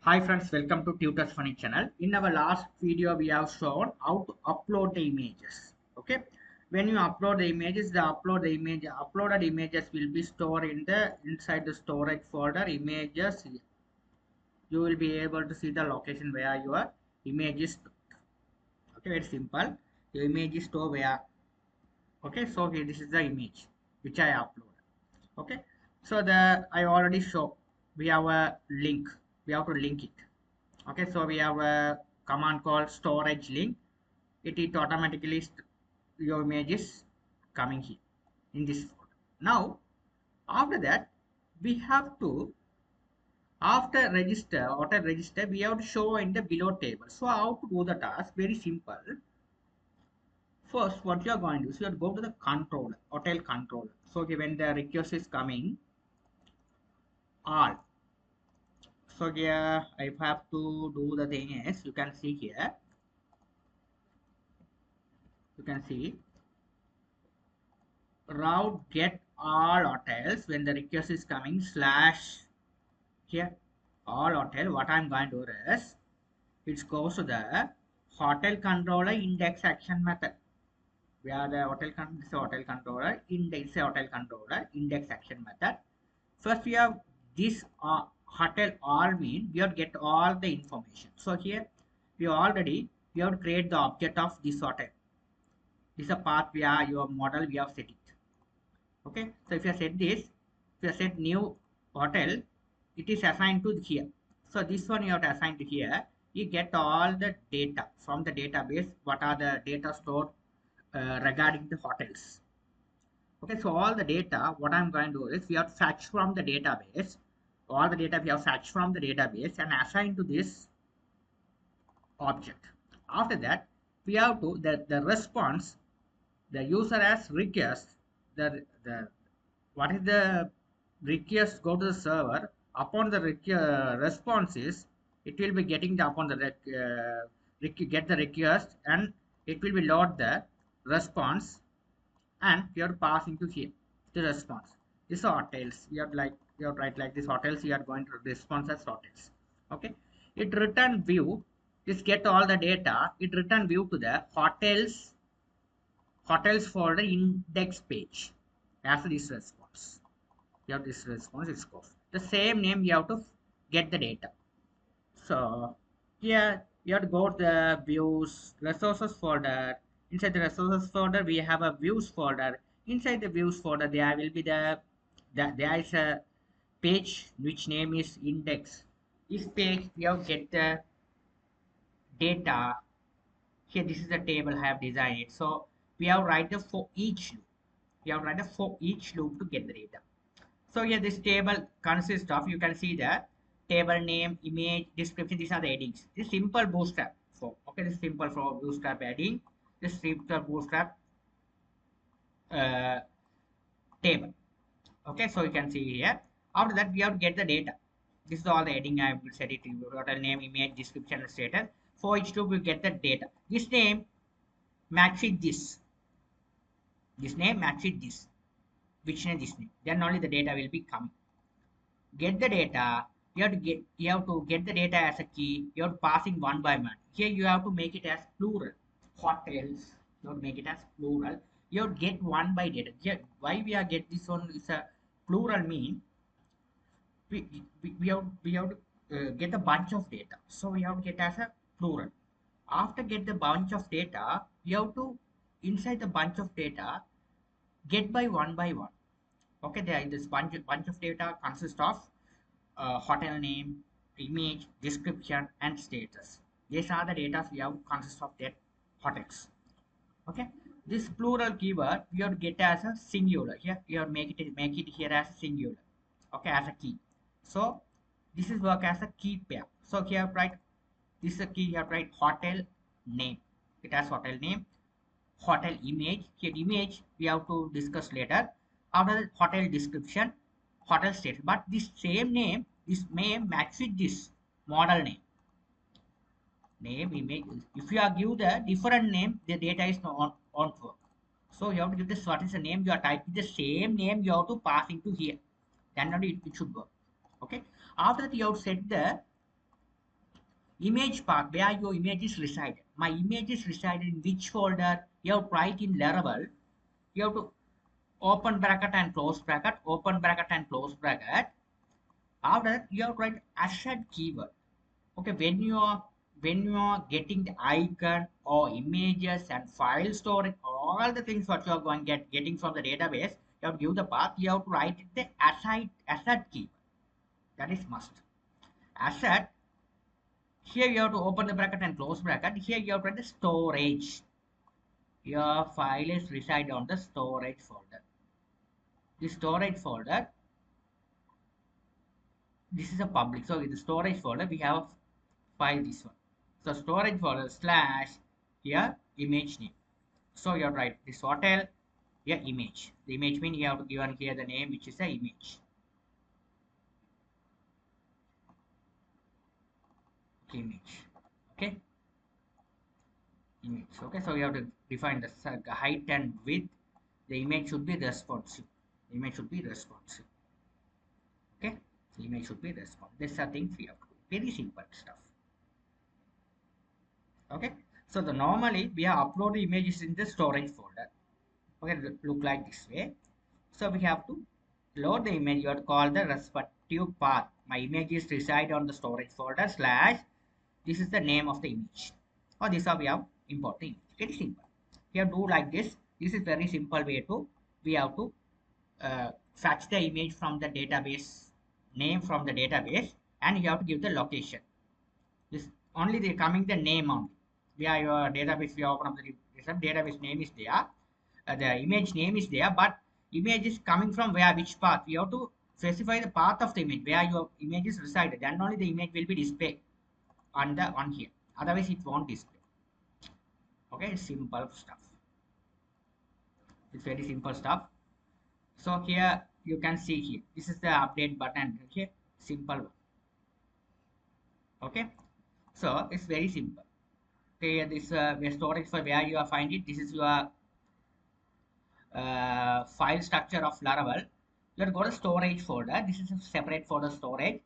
Hi friends, welcome to Tutors Funny channel. In our last video, we have shown how to upload the images. Okay, when you upload the images, uploaded images will be stored in the inside the storage folder images. You will be able to see the location where your image is stored. Okay, very simple. Your image is stored where. Okay, so here this is the image which I uploaded. Okay, so the I already show. We have a link. We have to link it. Okay, so we have a command called storage link. It automatically your image is coming here in this folder. Now after that we have to, after register auto register, we have to show in the below table. So how to do the task? Very simple. First what you are going to do is you have to go to the controller, hotel controller. So okay, when the request is coming, all. So here I have to do the thing is, you can see here, you can see route get all hotels. When the request is coming slash here all hotel, what I'm going to do is it goes to the hotel controller index action method. Where the this is hotel controller index, hotel controller index action method. First we have this hotel all mean we have to get all the information. So here we have to create the object of this hotel. This is a path where your model we have set it. Okay, so if you set this, if you set new hotel, it is assigned to here. So this one you have to assign to here. You get all the data from the database. What are the data stored regarding the hotels? Okay, so all the data what I'm going to do is we have to fetch from the database. All the data we have fetch from the database and assign to this object. After that we have to the response, the user has request, the what is the request go to the server. Upon the response is, it will be getting the upon the get the request, and it will be load the response, and we are passing to here the response. This hotels we have, like we have write like this hotels, we are going to response as hotels. Okay, it return view, this get all the data, it return view to the hotels folder index page as this response. You have this response, it's goes the same name, you have to get the data. So here you have to go to the views resources folder. Inside the resources folder we have a views folder. Inside the views folder there will be there is a page which name is index. This page we have get the data. Here this is the table I have designed it. So we have write a for each loop. We have write a for each loop to get the data. So here this table consists of, you can see the table name, image, description. These are the headings. This simple bootstrap. So okay, this simple for bootstrap heading. This simple bootstrap uh, table. Okay, so you can see here. After that, we have to get the data. This is all the heading I will set it to you. Total name, image, description, and status. For each loop, we get the data. This name matches this. This name matches this. Which name? This name. Then only the data will be coming. Get the data. You have to get the data as a key. You are passing one by one. Here you have to make it as plural. Hotels. You have to make it as plural. You have to get one by data. Here, why we are get this one is a plural mean we have to get a bunch of data. So we have to get as a plural. After get the bunch of data, you have to inside the bunch of data get by one. Okay, there is this bunch of data consists of hotel name, image, description, and status. These are the data we have consist of that hotels. Okay, this plural keyword you have to get as a singular. Here you have to make it here as a singular. Okay, as a key. So this is work as a key pair. So here write this is a key. Here write hotel name. It has hotel name, hotel image. Here image we have to discuss later. After the hotel description, hotel state. But this same name, this name match with this model name. Name image. If you are give the different name, the data is not on work. So you have to give this what is the name you are typing, the same name you have to pass into here. Then only it should work. Okay. After that you have to set the Image path where your image is resided. My image is resided in which folder? You have to write in Laravel. You have to open bracket and close bracket, open bracket and close bracket. After that, you have to write asset keyword. Okay, when you are getting the icon or images and file storage, all the things what you are going getting from the database, you have to give the path. You have to write it the asset keyword. That is must. Asset. Here you have to open the bracket and close bracket. Here you have to write the storage. Your file is reside on the storage folder. The storage folder, this is a public. So in the storage folder, we have a file this one. So storage folder slash here image name. So you have to write this hotel, here image. The image mean you have to give on here the name which is the image. Image. Okay. Image. Okay. So you have to define the height and width. The image should be responsive. The image should be responsive. Okay. The image should be responsive. These are things we have to do. Very simple stuff. Okay. So the normally we have uploaded images in the storage folder. Okay, look like this way. So we have to load the image. You have to call the respective path. My image is reside on the storage folder slash. This is the name of the image. Or this how we have import the image. Very simple. We have to do like this. This is very simple way to we have to fetch the image from the database name from the database, and you have to give the location. This only the coming the name only. Where your database we open up the database name is there, the image name is there, but image is coming from where which path. We have to specify the path of the image where your image is resided. Then only the image will be displayed on here. Otherwise, it won't display. Okay, simple stuff. It's very simple stuff. So here you can see here. This is the update button. Okay, simple one. Okay, so it's very simple. Okay, this storage for where you are find it. This is your file structure of Laravel. You have to go to storage folder. This is a separate folder storage.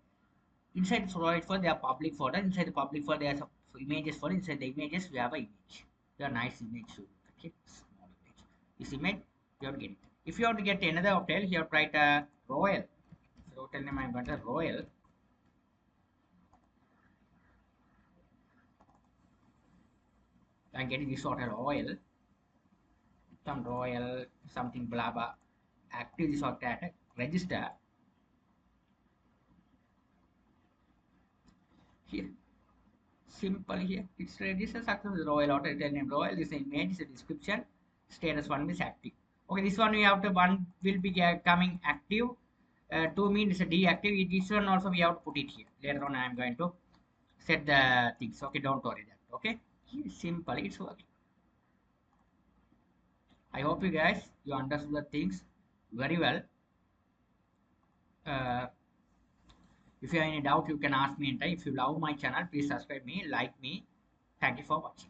Inside the storage folder, there are public folder. Inside the public folder, there are some images folder. Inside the images, we have an image. They are nice image too. Okay, small image. This image, you have to get it. If you want to get another hotel, you have to write a royal. So hotel name I'm going to royal. I'm getting this hotel royal. Some royal, something blah blah. Active this hotel. Register. Here. Simple here. It's register success royal auto tell name royal. This image is a description. Status one is active. Okay, this one we have to one will be coming active. Two means deactive. This one also we have to put it here. Later on I am going to set the things. Okay, don't worry that. Okay, simple. It's working. I hope you guys you understood the things very well. Uh, if you have any doubt, you can ask me anytime. If you love my channel, please subscribe me, like me. Thank you for watching.